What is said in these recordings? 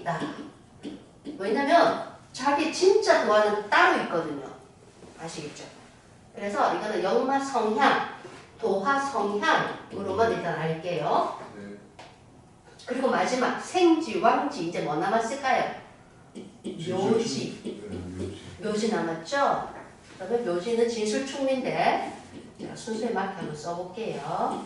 있다. 왜냐면 자기 진짜 도화는 따로 있거든요. 아시겠죠? 그래서 이거는 역마 성향, 도화 성향으로만 일단 알게요. 네. 그리고 마지막 생지, 왕지 이제 뭐 남았을까요? 묘지. 네, 묘지. 묘지 남았죠? 그러면 묘지는 진술충리인데 제가 순수에 맞게 한번 써볼게요.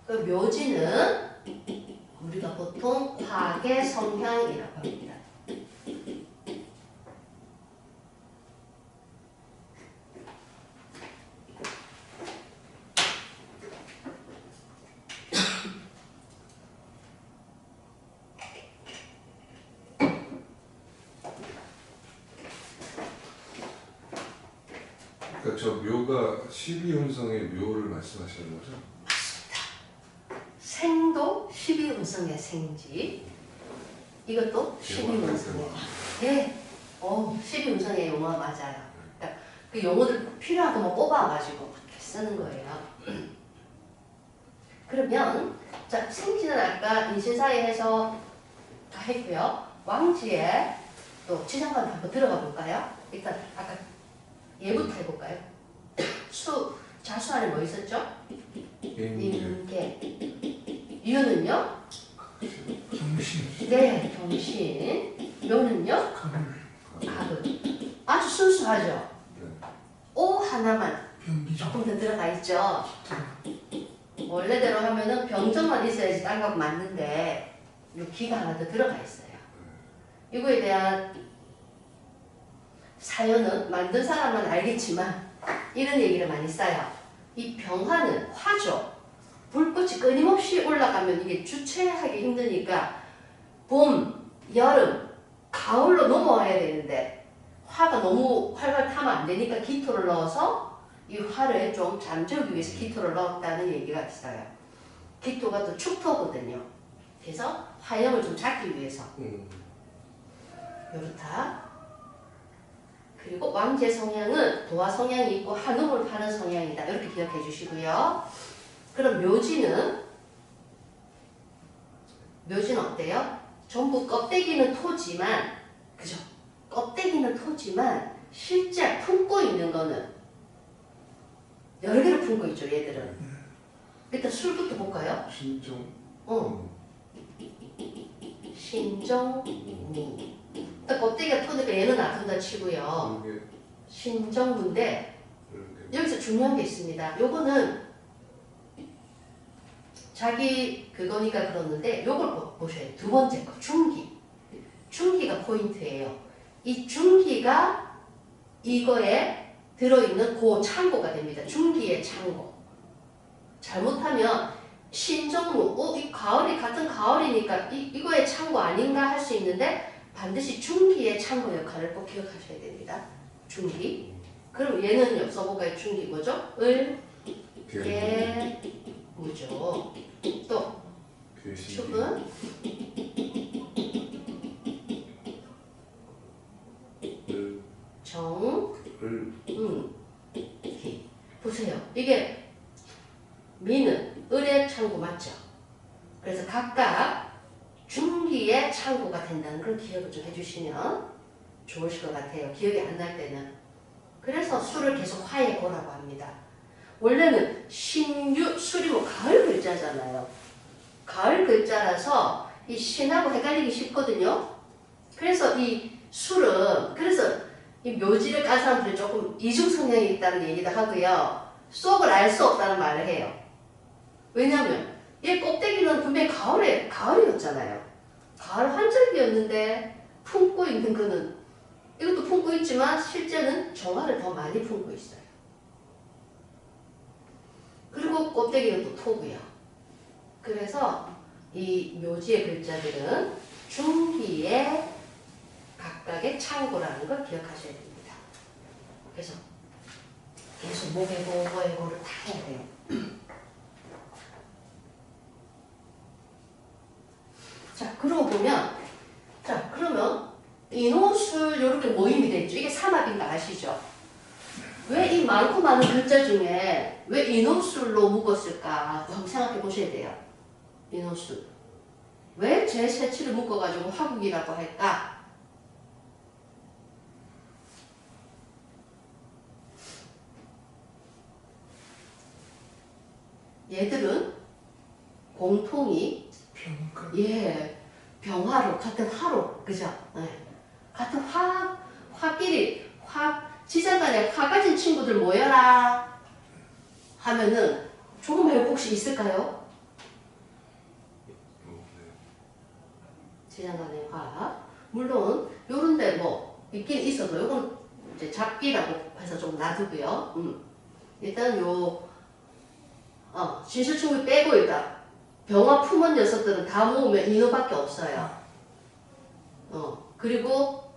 그 묘지는 우리가 보통 화계 성향이라고 합니다. 그러니까 저 묘가 12운성의 묘를 말씀하시는 거죠? 생도 12운성의 생지. 이것도 12운성의. 네. 12운성의 용어 맞아요. 그러니까 그 용어를 필요한 것만 뽑아가지고 이렇게 쓰는 거예요. 그러면 자 생지는 아까 인신사회에서 다 했고요. 왕지에 또 지장간 한번 들어가 볼까요? 일단 아까 얘부터 해볼까요? 자수 안에 뭐 있었죠? 임계. 유는요? 정신, 네, 정신. 묘는요? 가을. 아주 순수하죠? 네. 오 하나만 변기정, 조금 더 들어가 있죠? 원래대로 하면은 병정만 있어야지 딴 거 맞는데 요 기가 하나 더 들어가 있어요. 이거에 대한 사연은 만든 사람만 알겠지만 이런 얘기를 많이 써요. 이 병화는 화죠. 불꽃이 끊임없이 올라가면 이게 주체하기 힘드니까 봄, 여름, 가을로 넘어와야 되는데 화가 너무 활발 타면 안 되니까 기토를 넣어서 이 화를 좀 잠재우기 위해서 기토를 넣었다는 얘기가 있어요. 기토가 또 축토거든요. 그래서 화염을 좀 잡기 위해서 요렇다. 그리고 왕제 성향은 도화 성향이 있고 한음을 파는 성향이다. 이렇게 기억해 주시고요. 그럼 묘지는 어때요? 전부 껍데기는 토지만, 그죠? 껍데기는 토지만 실제 품고 있는 거는 여러 개를 품고 있죠. 얘들은. 일단 술부터 볼까요? 신종. 신정무. 일단 껍데기가 토니까 얘는 놔둔다 치고요. 이게 신정무인데 이렇게. 여기서 중요한 게 있습니다. 요거는 자기 그거니까 그러는데 요걸 보셔야 돼요. 두 번째 거 중기. 중기가 포인트예요. 이 중기가 이거에 들어있는 고 창고가 됩니다. 중기의 창고. 잘못하면 신정무, 이 가을이 같은 가을이니까 이거의 창고 아닌가 할 수 있는데 반드시 중기의 창고 역할을 꼭 기억하셔야 됩니다. 중기. 그럼 얘는 써볼까요? 중기 뭐죠? 개, 무죠. 또 축은 정, 기. 보세요. 이게 미는 을의 창고 맞죠? 그래서 각각 중기의 창고가 된다는 걸 기억을 좀 해주시면 좋으실 것 같아요. 기억이 안 날 때는. 그래서 술을 계속 화의 고라고 합니다. 원래는 신유, 술이 뭐 가을 글자잖아요. 가을 글자라서 이 신하고 헷갈리기 쉽거든요. 그래서 이 술은, 그래서 이 묘지를 깐 사람들이 조금 이중 성향이 있다는 얘기도 하고요. 속을 알 수 없다는 말을 해요. 왜냐면 얘 껍데기는 분명히 가을이었잖아요. 가을 환절기였는데 품고 있는 거는 이것도 품고 있지만 실제는 정화를 더 많이 품고 있어요. 그리고 껍데기는 또 토고요. 그래서 이 묘지의 글자들은 중기의 각각의 창고라는 걸 기억하셔야 됩니다. 그래서 계속 목에고 뭐에고를 다 해야 돼요. 자, 그러고 보면, 자, 그러면 인호술 이렇게 모임이 됐죠. 이게 삼합인 거 아시죠? 왜 이 많고 많은 글자 중에 왜 인호술로 묶었을까? 한번 생각해 보셔야 돼요. 인호술. 왜 제17을 묶어가지고 화국이라고 할까? 얘들은 공통이 평가. 병화로 같은 화로 그죠? 같은 화끼리 지장 간에 화 가진 친구들 모여라 하면은 조금 혹시 있을까요? 지장 간의 화 물론 요런데 뭐 있긴 있어도 요건 이제 잡기라고 해서 좀 놔두고요. 일단 진실충을 빼고 일단 병화 품은 녀석들은 다 모으면 인호밖에 없어요. 그리고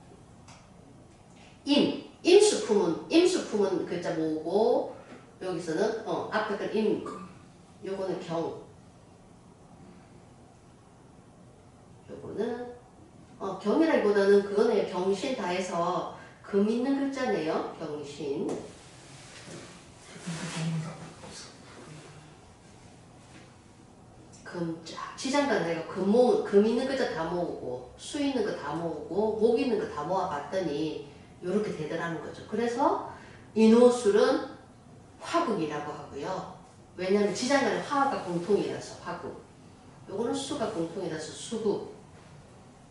임수 품은 글자 모으고 여기서는 앞에 건 요거는 요거는 경이라기보다는 그거네요. 경신 다 해서 금 있는 글자네요. 경신. 지장간 내가 금 있는 글자 다 모으고 수 있는 거 다 모으고 목 있는 거 다 모아봤더니 이렇게 되더라는 거죠. 그래서 인호술은 화국이라고 하고요. 왜냐하면 지장간에 화가 공통이라서 화국. 요거는 수가 공통이라서 수국.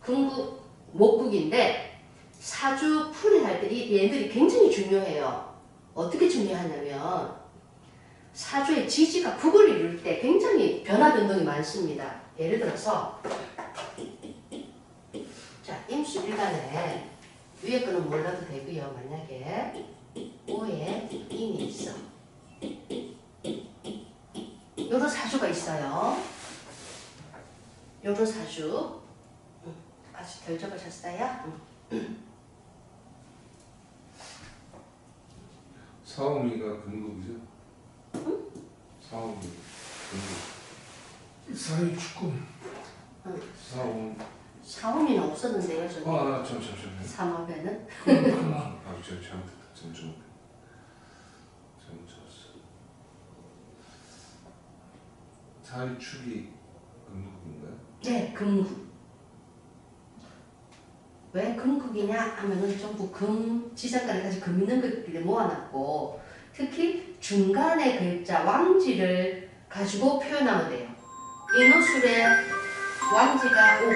금국, 목국인데 사주 풀이할 때 이 얘들이 굉장히 중요해요. 어떻게 중요하냐면 사주의 지지가 국을 이룰 때 굉장히 변화 변동이 많습니다. 예를 들어서 자 임수 일간에 위에 거는 몰라도 되고요. 만약에 5에 임이 있어. 요런 사주가 있어요. 요런 사주 아직 덜 적으셨어요? 사오미가 금국이죠? 사오미 금국. 사회 축금. 사오미는 없었는데요. 저기 잠시만요. 삼합에는 하나. 제가 잘못했다. 잘못 적었어. 사위축이 금국인가요? 네, 금국. 왜 금국이냐 하면은 전부 지장간에까지 금 있는 글들을 모아놨고 특히 중간의 글자 왕지를 가지고 표현하면 돼요. 인호술에 왕지가 오고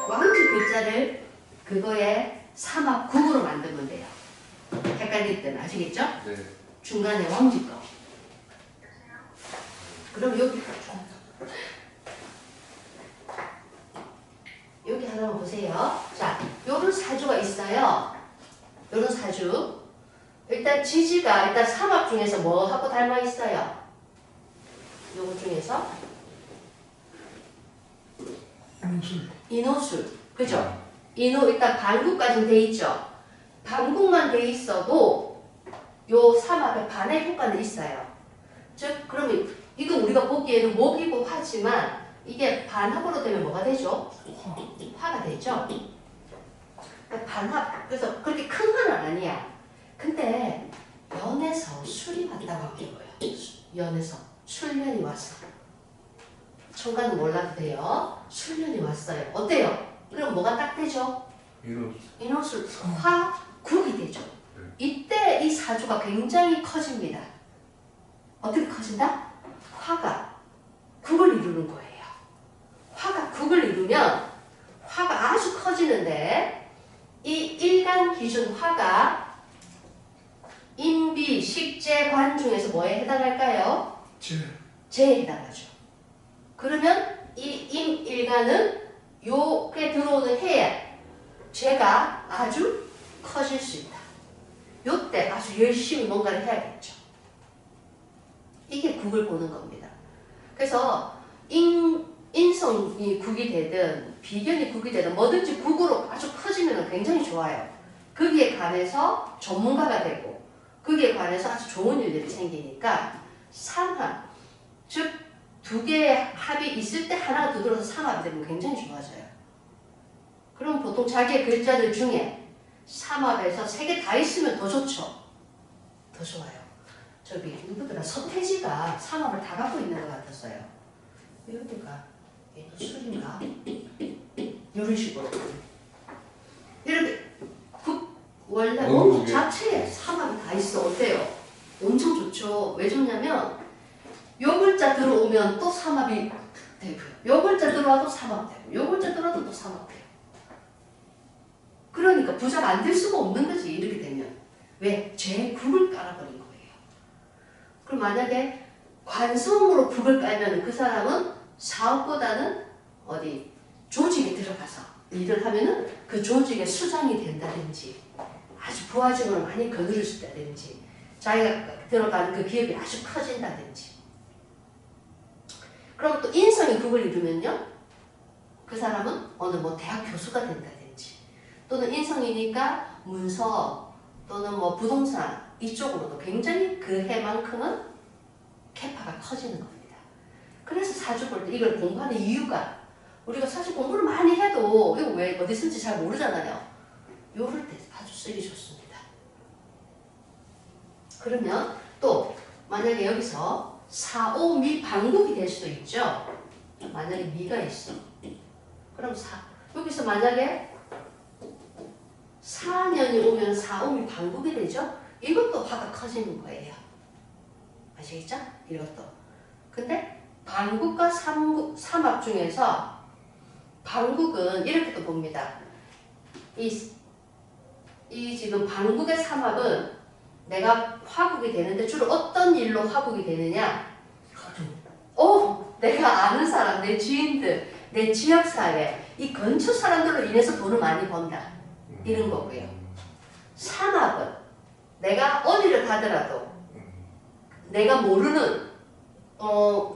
왕지 글자를 그거에 삼합국으로 만들면 돼요. 헷갈릴 때는 아시겠죠? 네. 중간에 왕지 거. 그럼 여기 하나만 보세요. 자, 요런 사주가 있어요. 요런 사주. 일단 지지가 일단 삼합 중에서 뭐하고 닮아 있어요? 요거 중에서 인호술. 그죠? 인호 일단 반국까지는 돼 있죠. 반국만 돼 있어도 요 삼합에 반의 효과는 있어요. 즉 그러면 이거 우리가 보기에는 목이고 화지만 이게 반합으로 되면 뭐가 되죠? 화가 되죠. 그러니까 반합. 그래서 그렇게 큰 화는 아니야. 근데 연에서 술이 왔다고 하고요. 연에서 술년이 왔어. 청가는 몰라도 돼요. 술년이 왔어요. 어때요? 그럼 뭐가 딱 되죠? 인호술 화국이 되죠. 이때 이 사주가 굉장히 커집니다. 어떻게 커진다? 화가 국을 이루는 거예요. 화가 국을 이루면 화가 아주 커지는데 이 일간 기준 화가 인비, 식재, 관 중에서 뭐에 해당할까요? 재에 해당하죠. 그러면 이 임일간은 요게 들어오는 해에 재가 아주 커질 수 있다. 요때 아주 열심히 뭔가를 해야겠죠. 이게 국을 보는 겁니다. 그래서 인성이 국이 되든 비견이 국이 되든 뭐든지 국으로 아주 커지면 굉장히 좋아요. 거기에 관해서 전문가가 되고 거기에 관해서 아주 좋은 일들이 생기니까 삼합, 즉 두 개의 합이 있을 때 하나가 두드러서 삼합이 되면 굉장히 좋아져요. 그럼 보통 자기의 글자들 중에 삼합에서 3개 다 있으면 더 좋죠. 더 좋아요. 저기 누구더라? 서태지가 삼합을 다 갖고 있는 것 같았어요. 여기가 얘도 술인가? 이런 식으로 이렇게 원래 원국 자체에 삼합이 다 있어. 어때요? 엄청 좋죠. 왜 좋냐면 요 글자 들어오면 또 삼합이 되고요. 요 글자 들어와도 삼합되고 요 글자 들어와도 또 삼합돼요. 그러니까 부자 만들 수가 없는 거지. 이렇게 되면. 왜? 죄 국을 깔아버린 거예요. 그럼 만약에 관성으로 국을 깔면 그 사람은 사업보다는 어디 조직에 들어가서 일을 하면은 그 조직의 수장이 된다든지 아주 부하직으로 많이 거느릴 수 있다든지 자기가 들어가는 그 기업이 아주 커진다든지. 그럼 또 인성이 국을 이루면요, 그 사람은 어느 뭐 대학 교수가 된다든지 또는 인성이니까 문서 또는 뭐 부동산 이쪽으로도 굉장히 그 해만큼은 캐파가 커지는 겁니다. 그래서 사주 볼 때 이걸 공부하는 이유가 우리가 사실 공부를 많이 해도 이거 왜 어디 쓴지 잘 모르잖아요. 요럴 때 아주 쓰기 좋습니다. 그러면 또 만약에 여기서 4, 5, 미 방국이 될 수도 있죠. 만약에 미가 있어. 그럼 여기서 만약에 4년이 오면 4, 5미 방국이 되죠. 이것도 화가 커지는 거예요. 아시겠죠? 이것도. 근데 방국과 삼합 중에서 방국은 이렇게 또 봅니다. 이 지금 방국의 삼합은 내가 화국이 되는데 주로 어떤 일로 화국이 되느냐? 내가 아는 사람, 내 지인들, 내 지역사회, 이 근처 사람들로 인해서 돈을 많이 번다. 이런 거고요. 삼합은 내가 어디를 가더라도 내가 모르는,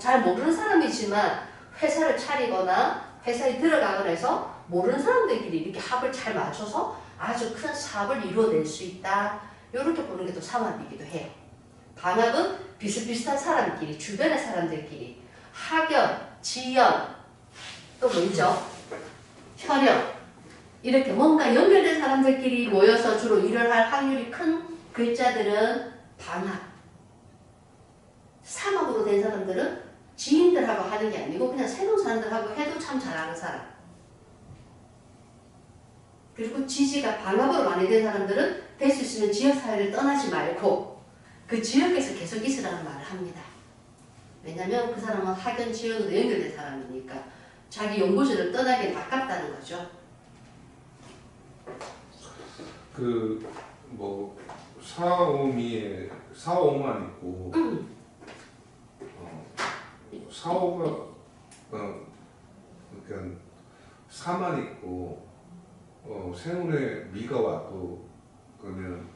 잘 모르는 사람이지만 회사를 차리거나 회사에 들어가거나 해서 모르는 사람들끼리 이렇게 합을 잘 맞춰서 아주 큰 사업을 이루어낼 수 있다. 이렇게 보는 게 또 삼합이기도 해요. 방합은 비슷비슷한 사람끼리, 주변의 사람들끼리, 학연, 지연, 또 뭐 있죠? 혈연. 이렇게 뭔가 연결된 사람들끼리 모여서 주로 일을 할 확률이 큰 글자들은 방합. 삼합으로 된 사람들은 지인들하고 하는 게 아니고 그냥 새로운 사람들하고 해도 참 잘하는 사람. 그리고 지지가 방합으로 많이 된 사람들은 될 수 있으면 지역사회를 떠나지 말고 그 지역에서 계속 있으라는 말을 합니다. 왜냐면 그 사람은 학연, 지연으로 연결된 사람이니까 자기 연구실을 떠나기엔 아깝다는 거죠. 뭐 4, 5미에 4, 5만 있고 4, 5가 그러니까 4만 있고 세운에 미가 와도 그러면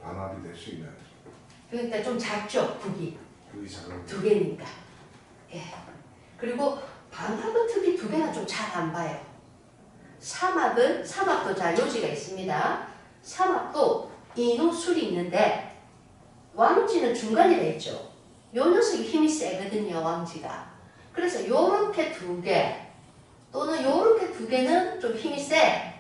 반합이 될 수 있나요? 그러니까 좀 작죠, 국이. 그게 작은 두 개니까. 예. 그리고 방합은 특히 두 개나 좀 잘 안 봐요. 삼합도 잘 요지가 있습니다. 삼합도 인호술이 있는데 왕지는 중간에 돼 있죠. 요 녀석이 힘이 세거든요, 왕지가. 그래서 요렇게 두 개 또는 요렇게 두 개는 좀 힘이 세.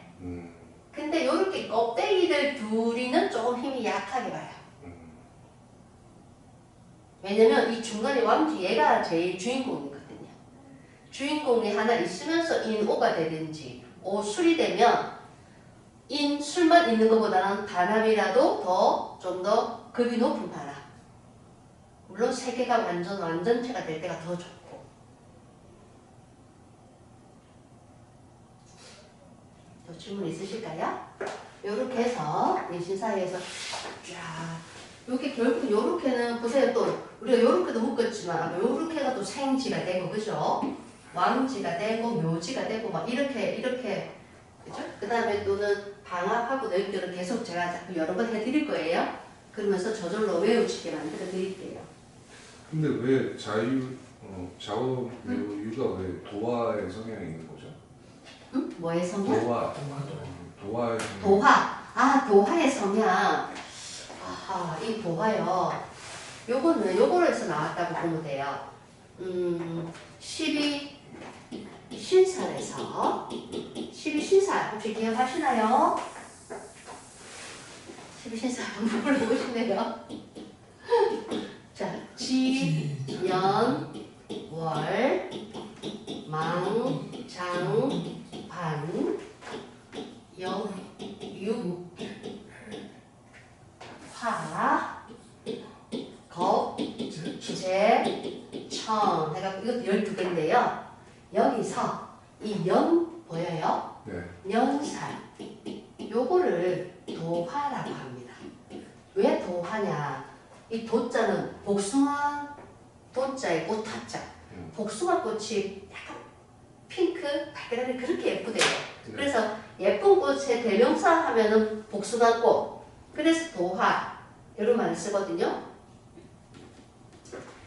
근데 요렇게 껍데기들 둘이는 조금 힘이 약하게 봐요. 왜냐면 이 중간에 왕지 얘가 제일 주인공이거든요. 주인공이 하나 있으면서 인오가 되든지 오술이 되면 인술만 있는 것보다는 반합이라도 좀 더 급이 높은 반합. 물론 세 개가 완전체가 될 때가 더 좋고. 또 질문 있으실까요? 요렇게 해서 내신사회에서 쫙 요게 결국 요렇게는 보세요. 또 우리가 요렇게도 묶었지만 요렇게가 또 생지가 되고 그죠? 왕지가 되고 묘지가 되고 막 이렇게 그죠? 그 다음에 또는 방합하고 연결을 계속 제가 자꾸 여러 번 해드릴 거예요. 그러면서 저절로 외우시게 만들어 드릴게요. 근데 왜 좌우묘유가 왜 도화의 성향이 있는 거죠? 응? 뭐의 성향? 도화의 성향. 도화. 도화의 성향. 아하, 이 도화요. 요거에서 나왔다고 보면 돼요. 12신살에서 12신살 혹시 기억하시나요? 12신사 한번 불러보고 싶네요. 자, 지, 연, 월, 망, 장, 반, 여, 유, 화, 거, 제, 천. 해가 이것도 12개인데요. 여기서 이 연 보여요? 네. 연살. 요거를 도화라고 합니다. 왜 도화냐? 이 도자는 복숭아 도자에 꽃화자. 복숭아 꽃이 약간 핑크, 발그레 그렇게 예쁘대요. 네. 그래서 예쁜 꽃의 대명사 하면은 복숭아꽃. 그래서 도화 이런 말을 쓰거든요.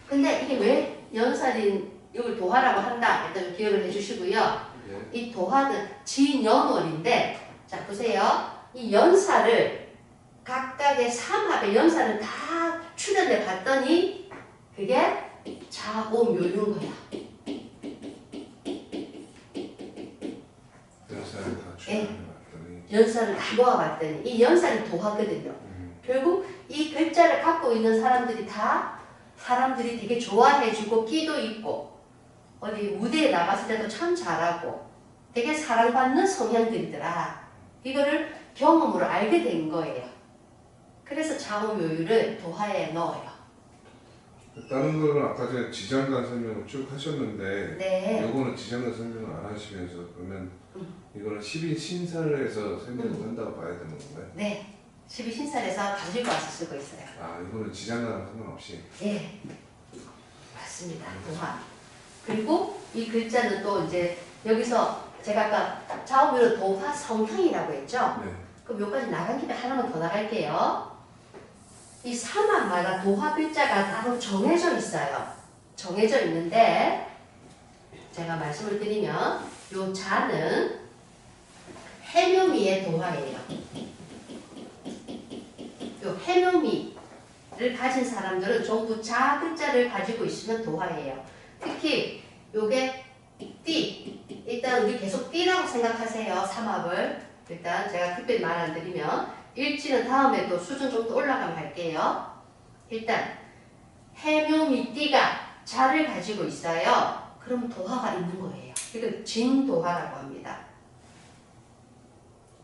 근데 이게 왜 연살인 이걸 도화라고 한다? 일단 기억을 해주시고요. 네. 이 도화는 진연월인데, 자 보세요. 이 연살을 각각의 삼합의 연살을 다 출연해 봤더니 그게 자오묘유인 거야. 연사를 다 추가해봤더니 연살을 다 모아봤더니 이 연살이 도화거든요. 결국 이 글자를 갖고 있는 사람들이 다 사람들이 되게 좋아해주고 끼도 있고 어디 무대에 나갔을 때도 참 잘하고 되게 사랑받는 성향들이더라. 이거를 경험으로 알게 된 거예요. 그래서 자오묘유를 도화에 넣어요. 다른 거는 아까 전에 지장간 설명을 쭉 하셨는데 네. 요거는 지장간 설명을 안 하시면서 그러면 이거는 12신사를 해서 설명을 한다고 봐야 되는 건가요? 네. 12신살에서 가지고 와서 쓰고 있어요. 아 이거는 지장간 상관없이 예. 맞습니다. 도화. 그리고 이 글자는 또 이제 여기서 제가 아까 자오묘유 도화 성향이라고 했죠? 네. 그럼 여기까지 나간 김에 하나만 더 나갈게요. 이 삼합마다 도화 글자가 따로 정해져 있어요. 정해져 있는데 제가 말씀을 드리면 요 자는 해묘미의 도화예요. 요 해묘미를 가진 사람들은 전부 자 글자를 가지고 있으면 도화예요. 특히 요게 띠. 일단 우리 계속 띠라고 생각하세요. 삼합을. 일단 제가 특별히 말 안 드리면 일지는 다음에 또 수준 좀 더 올라가면 할게요. 일단 해묘미 띠가 자를 가지고 있어요. 그럼 도화가 있는 거예요. 이걸 진도화라고 합니다.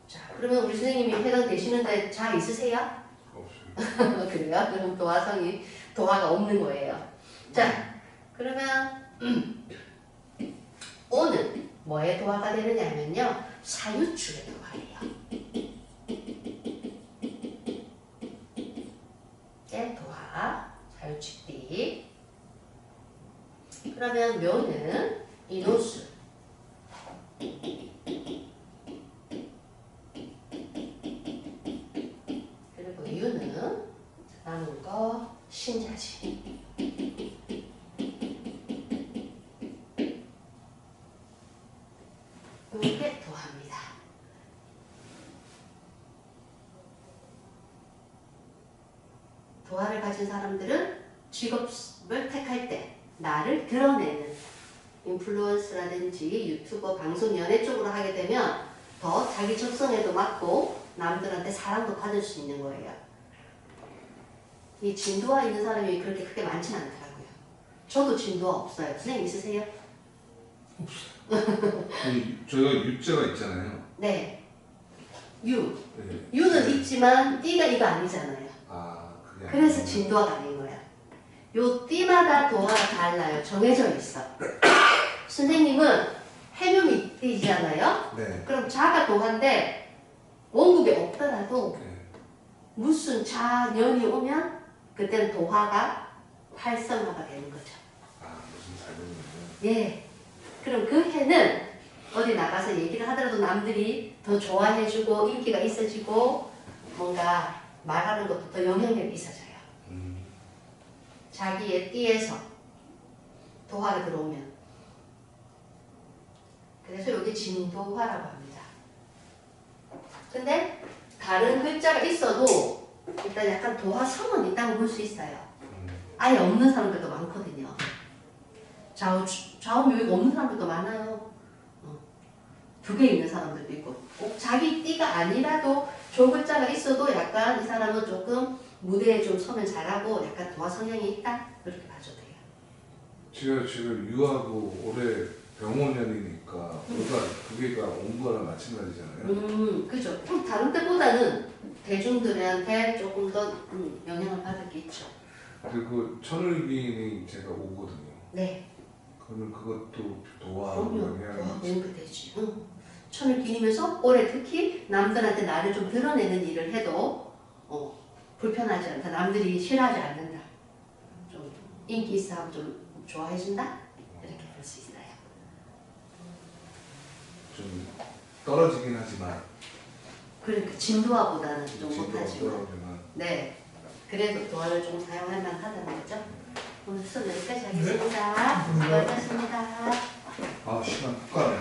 자, 그러면 우리 선생님이 해당되시는데 자 있으세요? 없어요. 그래요? 그럼 도화가 없는 거예요. 자, 그러면 오는 뭐의 도화가 되느냐면요. 사유축의 도화예요. 도화, 사유축띠. 그러면 묘는 인호수. 그리고 유는 남은 거 신자지. 이게 도화입니다. 도화를 가진 사람들은 직업을 택할 때 나를 드러내는 인플루언서라든지 유튜버, 방송, 연예 쪽으로 하게 되면 더 자기 적성에도 맞고 남들한테 사랑도 받을 수 있는 거예요. 이 진도화 있는 사람이 그렇게 크게 많지는 않더라고요. 저도 진도화 없어요. 선생님 있으세요? 없어요. 저희가 유자가 있잖아요. 네. 유. 네. 유는 있지만 띠가 이거 아니잖아요. 아 그게 그래서 아니구나. 진도화가 아닌 거야. 요 띠마다 도화가 달라요. 정해져 있어. 선생님은 해묘미 띠잖아요. 네. 그럼 자가 도화인데 원국에 없더라도 네. 무슨 자년이 오면 그때는 도화가 활성화가 되는 거죠. 아 무슨 잘못이요? 예. 그럼 그 해는 어디 나가서 얘기를 하더라도 남들이 더 좋아해주고 인기가 있어지고 뭔가 말하는 것도 더 영향력이 있어져요. 자기의 띠에서 도화가 들어오면. 그래서 여기 진도화라고 합니다. 근데 다른 글자가 있어도 일단 약간 도화성은 있다고 볼 수 있어요. 아예 없는 사람들도 많거든요. 좌우묘유가 없는 사람들도 많아요. 2개 있는 사람들도 있고 꼭 자기 띠가 아니라도 조글자가 있어도 약간 이 사람은 조금 무대에 좀 서면 잘하고 약간 도화 성향이 있다 그렇게 봐줘도 돼요. 제가 지금 유하고 올해 병원년이니까 우리가 두 개가 온 거랑 마찬가지잖아요. 그죠. 좀 다른 때보다는 대중들한테 조금 더 영향을 받을 게 있죠. 그리고 천을기인이 제가 오거든요. 네. 그러면 그것도 도화하고 그럼요. 영향이 도화하고 되지. 천을 기리면서 올해 특히 남들한테 나를 좀 드러내는 일을 해도 불편하지 않다. 남들이 싫어하지 않는다. 좀 인기 있어 하고 좀 좋아해준다. 이렇게 볼 수 있어요. 좀 떨어지긴 하지만 그러니까 진도화보다는 좀 진도가 못하지만 떨어지만 네. 그래도 도화를 좀 사용할 만하다는 거죠. 오늘 수업 여기까지 하겠습니다. 수고하셨습니다. 아 시간 훅 가네.